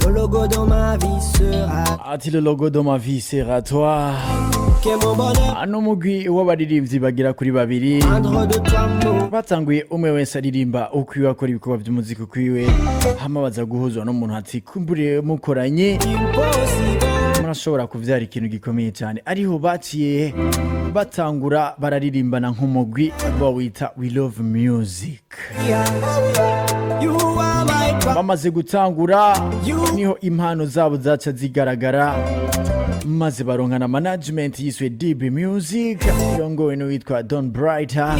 Le logo dans ma vie sera ati le logo de ma vie sera toi. que mon bonheur Ano mugwi w'abaririmbyi bagira kuri babiri prendre de toi mot. batanguye umwe wese aririmba ukwiwe akora ibikorwa by'umuziki kwiwe hama baza guhuzwa n'umuntu ati kumbure mukoranye Impossible. murashobora kuvyara ikintu gikomeye cyane ariho baciye batangura bararirimbana nk'umugwi bawita We Love Music. You are my God. Bamaze gutangura niho impano zabo zaca zigaragara maze baronkana management yiswe DB Music yongowe n'uwitwa Don Brighter.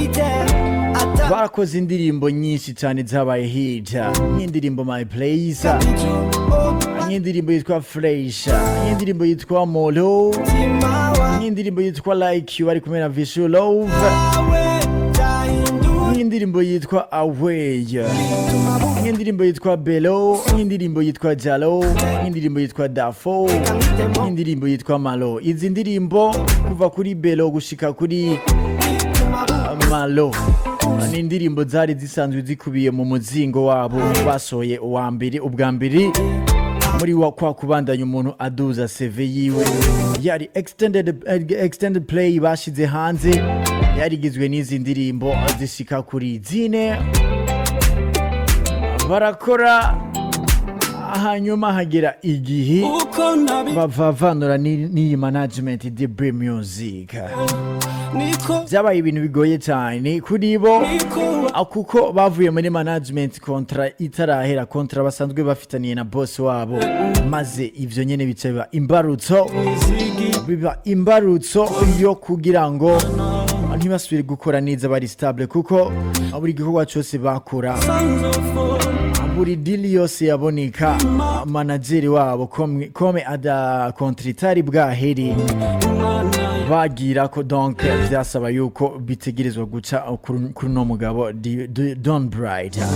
Barakoze indirimbo nyinshi cyane zabaye hit nk'indirimbo My Place, nk'indirimbo yitwa Fresh, nk'indirimbo yitwa Molo, nk'indirimbo yitwa Like You ari kumwe na Visual Love, nk'indirimbo yitwa Away, nk'indirimbo yitwa Bello, nk'indirimbo yitwa Jalo, nk'indirimbo yitwa Dafo, nk'indirimbo yitwa Malo. Izi ndirimbo kuva kuri Bello gushika kuri Malo ni indirimbo zari zisanzwe zikubiye mu muzingo wabo basohoye ubwa mbere muri kwa kubandanya umuntu aduza CV yiwe yari extended play bashize hanze yari igizwe n'izi ndirimbo zishika kuri zine barakora hanyuma hagera igihe bavavanura n'iyi management DB Music. Byabaye ibintu bigoye cyane kuri bo kuko bavuye muri management kontra itarahera, kontra basanzwe bafitaniye na boss wabo, maze ivyo nyene bica biba imbarutso yo kugira ngo ntibasubire gukora neza bari stable, kuko buri gikorwa cyose bakora buri deal yose yaboneka manageri wabo kome ada kontritari bwaheri bagira ko donc byasaba yuko bitegerezwa guca kuri no mugabo Don Brighter.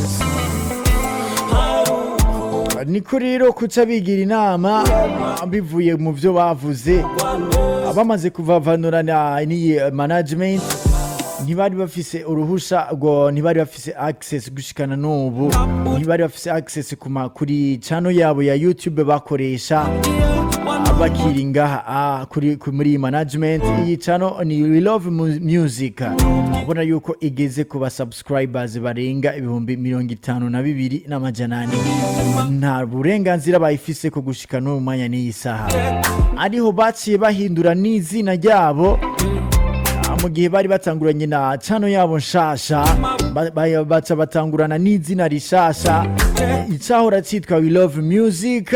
Niko rero kuca bigira inama bivuye mu byo bavuze bamaze kuvavanurana n'iyi management. Ntibari bafise uruhusha ngo ntibari bafise access gushikana n'ubu, ntibari bafise access kuri channel yabo ya YouTube bakoresha bakiringa muri management. Iyi channel ni We Love Music, ubona yuko igeze ku ba subscribers barenga 52,200. Nta burenganzira bayifise ko gushikana n'ubu mwanya n'iyi saha, ariho baciye bahindura n'izina ryabo mu gihe bari batanguranye na channel yabo nshasha, baca batangurana n'izina rishasha icahora cyitwa We Love Music,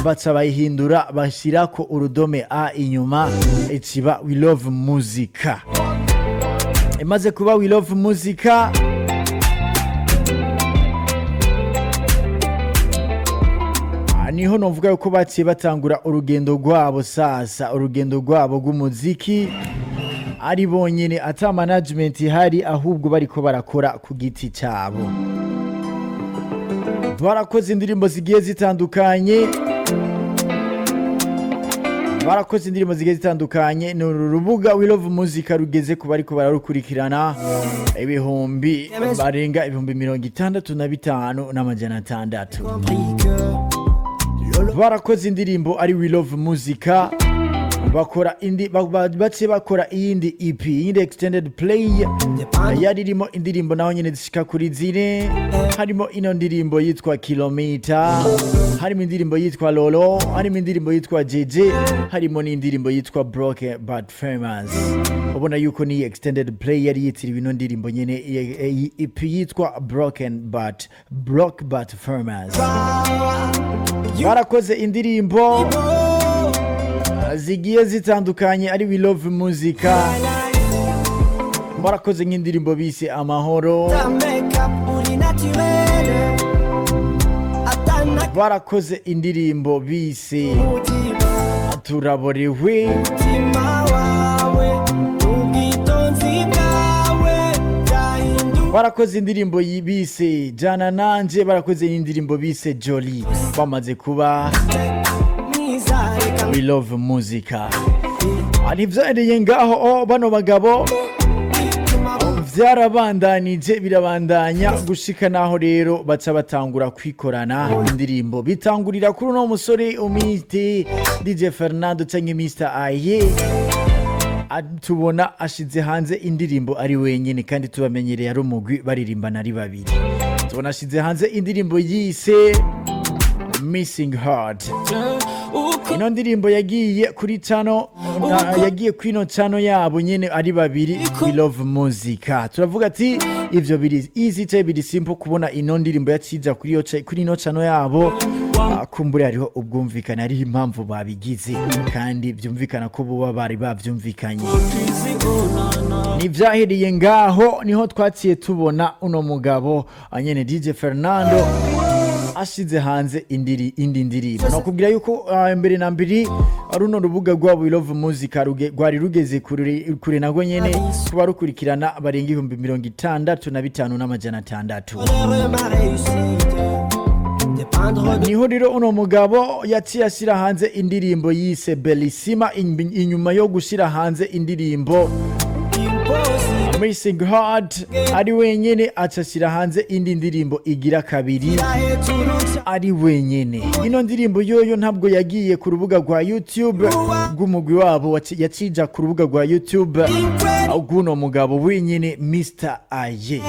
baca bayihindura bashyirako urudome A inyuma ikiba We Love Music. Imaze kuba We Love Music, niho novuga yuko baciye batangura urugendo rwabo sasa, urugendo rwabo rw'umuziki ari bonyene ata management ihari, ahubwo bariko barakora ku giti cyabo. Barakoze indirimbo zigiye zitandukanye, ni urubuga We Love Music rugeze ku bariko bararukurikirana ibihumbi barenga 65,600. Barakoze indirimbo ari We Love Music, bakora bakora iyindi EP, iyindi extended play yaririmo indirimbo naho nyene zishika kuri zine. Harimo ino ndirimbo yitwa Kilometer, harimo indirimbo yitwa Lolo, harimo indirimbo yitwa JJ, harimo n'indirimbo yitwa Broken But Famous. Ubona yuko ni extended play yari yitiriwe ino ndirimbo nyene EP yitwa Broke But Famous. Barakoze indirimbo zigiye zitandukanye ari We Love Music. Barakoze nk'indirimbo bise Amahoro, barakoze indirimbo bise Turaborewe, barakoze indirimbo bise Jana Nanje, barakoze indirimbo bise Jolly. Bamaze kuba We Love Music. Ari vyahereye ngaho bano bagabo byarabandanije birabandanya gushika naho rero baca batangura kwikorana indirimbo bitangurira kuri uno musore umite DJ Fernando canke Mr Aye tubona ashize hanze indirimbo ari wenyine kandi tubamenyereye ari umugwi baririmbana ari babiri. Tubona ashize hanze indirimbo yise Missing Heart. Ino ndirimbo yagiye kuri channel yagiye kwino channel yabo nyene ari babiri We Love Muzika. Turavuga ati ivyo biri easy te biri simple kubona ino ndirimbo yacija kuri ino channel yabo. Kumbure hariho ubwumvikana ari impamvu babigize kandi byumvikana ko bo bari bavyumvikanye. Nivyahiriye ngaho niho twaciye tubona uno mugabo anyene DJ Fernando ashize hanze indi ndirimbo. Nakubwira yuko mbere na mbere aruno rubuga rwabo We Love Muzika rwari rugeze kure nago nyene kuba rukurikirana barenga 65,500 n'amajana 600. Niho rero uno mugabo yaciye ashyira hanze indirimbo yise Bellissima. Inyuma yo gushyira hanze indirimbo Missing Heart ari wenyene acashyira hanze indi ndirimbo igira kabiri ari wenyene. Ino ndirimbo yoyo ntabwo yagiye ku rubuga rwa YouTube rw'umugwi wabo, yacija ku rubuga rwa YouTube guno mugabo wenyene Mr Aye.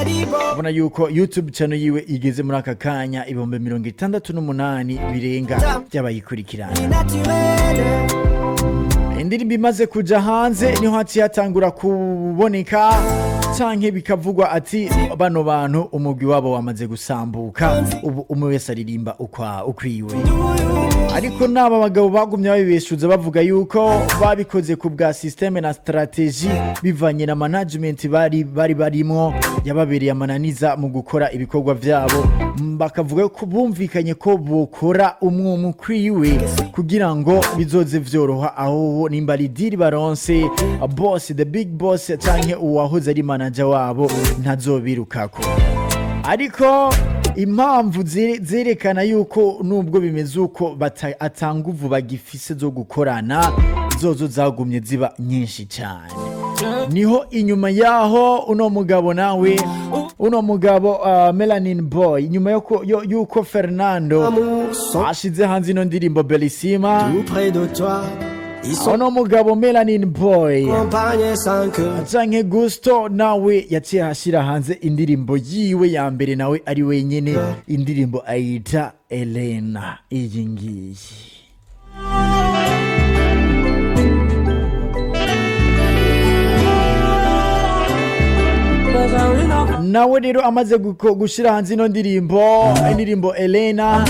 Ubona yuko YouTube channel yiwe igeze muri aka kanya 68 birenga by'abayikurikirana. Indirimbo imaze kuja hanze niho haciye hatangura kuboneka canke bikavugwa ati bano bantu umugwi wabo wamaze gusambuka, ubu umwe wese aririmba ukwiwe. Ariko n'aba bagabo bagumye babibeshuza bavuga yuko babikoze ku bwa systeme na strategy bivanye na management bari barimo yababereye amananiza mu gukora ibikorwa vyabo. Bakavuga ko bumvikanye ko bokora umwe ukwiwe kugira ngo bizoze vyoroha aho nimba lidiri baronse boss the big boss canke uwahoze ari manager wabo ntazobirukako. Ariko impamvu zerekana yuko nubwo bimeze uko atanguvu bagifise zo gukorana zozo zagumye ziba nyinshi cyane. Niho inyuma yaho uno mugabo Melanin Boy nyuma yuko Fernando ashize hanze ino ndirimbo Bellissima, uno mugabo Melanin Boy canke Gusto nawe yaciye hashira hanze indirimbo yiwe ya mbere nawe ari wenyene, indirimbo ayita Elena. Iyi ngiyi nawe rero amaze gushira hanze ino indirimbo Elena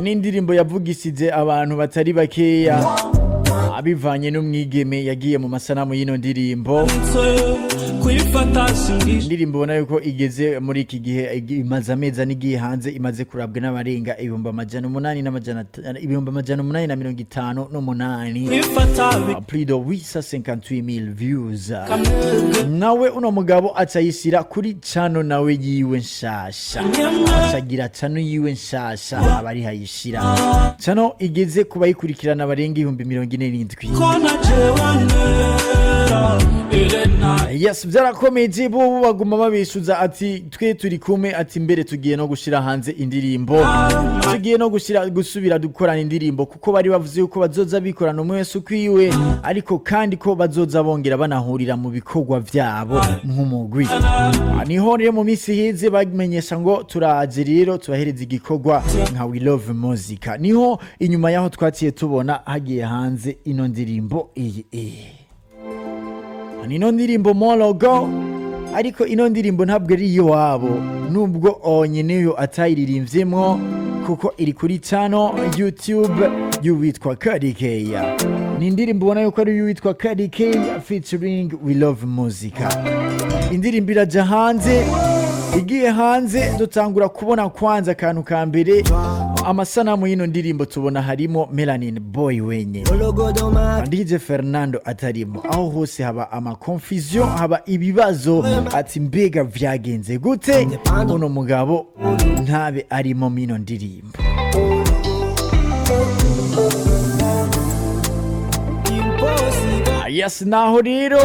ni indirimbo yavugishije abantu batari bakeya abivanye n'umwigeme yagiye mu masanamu y'ino ndirimbo. Indirimbo ubona yuko igeze muri iki gihe imaze amezi n'igiye hanze, imaze kurabwa n'abarenga 8,858 plus de 858,000 views. Nawe uno mugabo acayishyira kuri channel nawe yiwe nshasha, acagira channel yiwe nshasha abari hayishira. Channel igeze kubayikurikirana barenga 47,000. Yes, byarakomeje bo baguma babishuza ati twe turi kumwe, ati mbere tugiye no gushira hanze indirimbo, tugiye no gusubira dukorana indirimbo kuko bari bavuze yuko bazoza bikorana umwe wese ukwiwe, ariko kandi ko bazoza bongera banahurira mu bikorwa vyabo nk'umugwi. Niho rero mu misi heze bamenyesha ngo turaje rero tubahereza igikorwa nka We Love Muzika. Niho inyuma yaho twaciye tubona hagiye hanze ino ndirimbo ino ndirimbo Mologo. Ariko ino ndirimbo ntabwo ari iyo wabo, nubwo onyeneyo atayiririmvyemo kuko iri kuri channel YouTube y'uwitwa Kadikeya. Ni indirimbo ubona yuko ari y'uwitwa Kadikeya featuring We Love Muzika. Indirimbo iraja hanze, igiye hanze dutangura kubona kwanza akantu ka mbere amasanamu y'ino ndirimbo tubona harimo Melanin Boy wenye, DJ Fernando atarimo. Aho hose haba confusion, haba ibibazo ati mbega vyagenze gute uno mugabo ntabe arimo mino ndirimbo. Yes, naho rero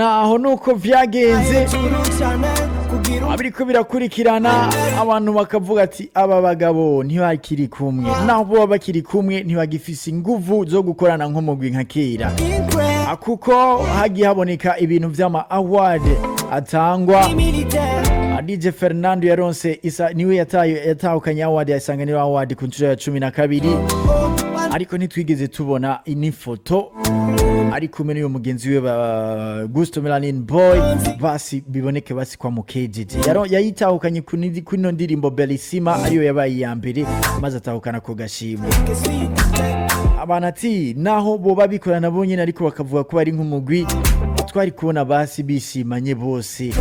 naho nuko vyagenze abiriko birakurikirana abantu bakavuga ati aba bagabo ntibakiri kumwe naho baba bakiri kumwe ntibagifise inguvu zo gukorana nk'umugwi nka kera kuko hagiye haboneka ibintu vy'ama award atangwa DJ Fernando yaronse niwe yatahukanye award ya Isanganiro Award ku nshuro ya 12 ariko ntitwigeze tubona inifoto ari kumwe n'uyu mugenzi we Gusto Melanin Boy basi biboneke basi kwa mukejeje yayitahukanye kuno ndirimbo Bellissima ariyo yabaye ya mbere maze atahukana ko gashimwe abantu ati naho bo babikorana bonyene ariko bakavuga ko ari nk'umugwi twari kubona basi bishimanye bose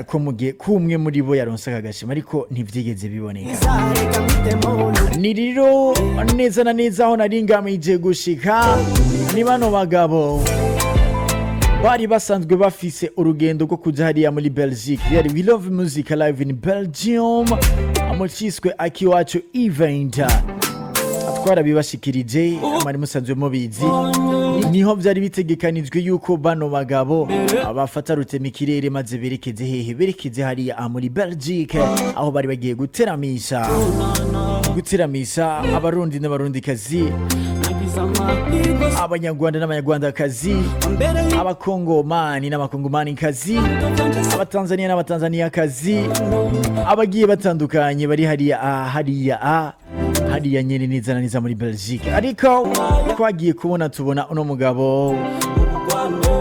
ko mugiye kumwe muri bo yaronse akagashima ariko ntivyigeze biboneka ni rero neza na neza aho naringamije gushika ni bano bagabo bari basanzwe bafise urugendo rwo kuja hariya muri Belgique yari We Love Music Live in Belgium amuciswe Akiwacu event twarabibashikirije amari musanzwe mubizi niho vyari bitegekanijwe yuko bano bagabo abafata rutema ikirere maze berekeze hariya muri Belgique aho bari bagiye guteramisha abarundi n'abarundikazi abanyarwanda n'abanyarwandakazi abakongomani n'abakongomanikazi abatanzania n'abatanzaniyakazi abagiye batandukanye bari hariya nyene neza na neza muri Belgique ariko twagiye tubona uno mugabo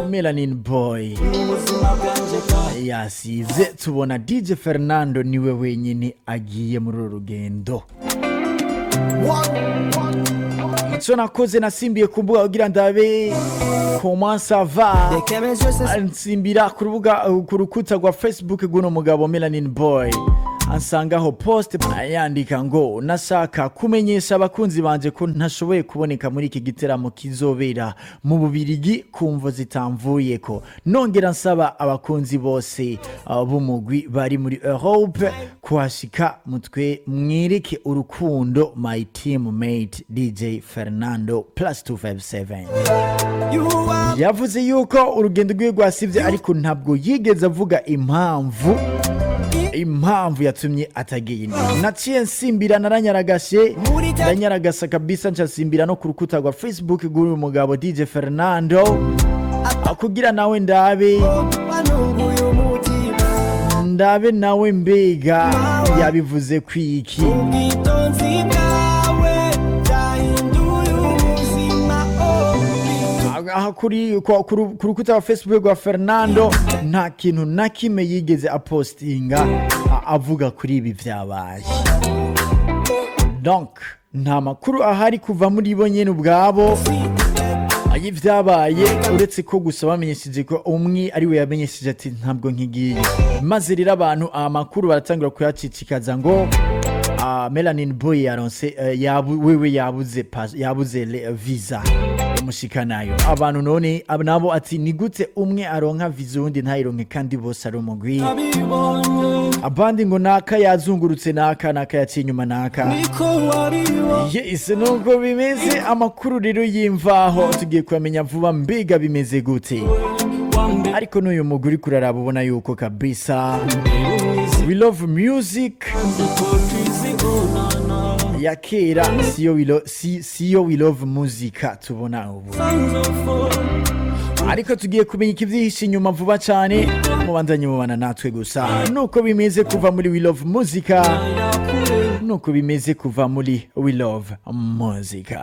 Melanin Boy yasize tubona DJ Fernando niwe wenyine agiye muri rugendo ico nakoze nasimbiye kumbuga kugira ndabe comment ça va nsimbira ku rukuta rwa Facebook guno mugabo Melanin Boy ansangaho post ayandika ngo nashaka kumenyesha abakunzi banje ko ntashoboye kuboneka muri iki giteramo kizobera mu Bubirigi kumvo zitamvuyeko nongera nsaba abakunzi bose b'umugwi bari muri Europe kuhashika mutwe mwirike urukundo my teammate DJ Fernando +257 yavuze yuko urugendo rwe rwasivye ariko ntabwo yigeze avuga impamvu yatumye atagiye naciye nsimbira naranyaragasa kabisa nsimbira no ku rukuta rwa Facebook rw'uyu mugabo DJ Fernando kugira nawe ndabe nawe mbega yabivuze kwiki aha kuri rukuta wa Facebook rwa Fernando nta kintu na kimwe yigeze apostinga avuga kuri ibi vyabaye donc nta makuru ahari kuva muri bo nyene ubwabo ayivyabaye uretse ko gusa bamenyesheje ko umwe ari we yamenyesheje ati ntabwo nkigiye maze rero abantu amakuru baratangura kuyacicikaza ngo Melanin Boy yaronse wewe yabuze visa mushikanayo abantu none nabo ati ni gute umwe aronka visa undi ntayironke kandi bose ari umugwi abandi ngo naka yazungurutse naka yaciye inyuma naka yes nuko bimeze amakuru rero yimvaho tugiye kumenya vuba mbega bimeze gute ariko n'uyu muguri kuraraba ubona yuko kabisa We Love Music ya kera siyo We Love Music tubona ubu ariko tugiye kumenya ikivyihishe inyuma vuba cyane mubandanye mubana natwe gusa nuko bimeze kuva muri We Love Music nuko bimeze kuva muri We Love Music.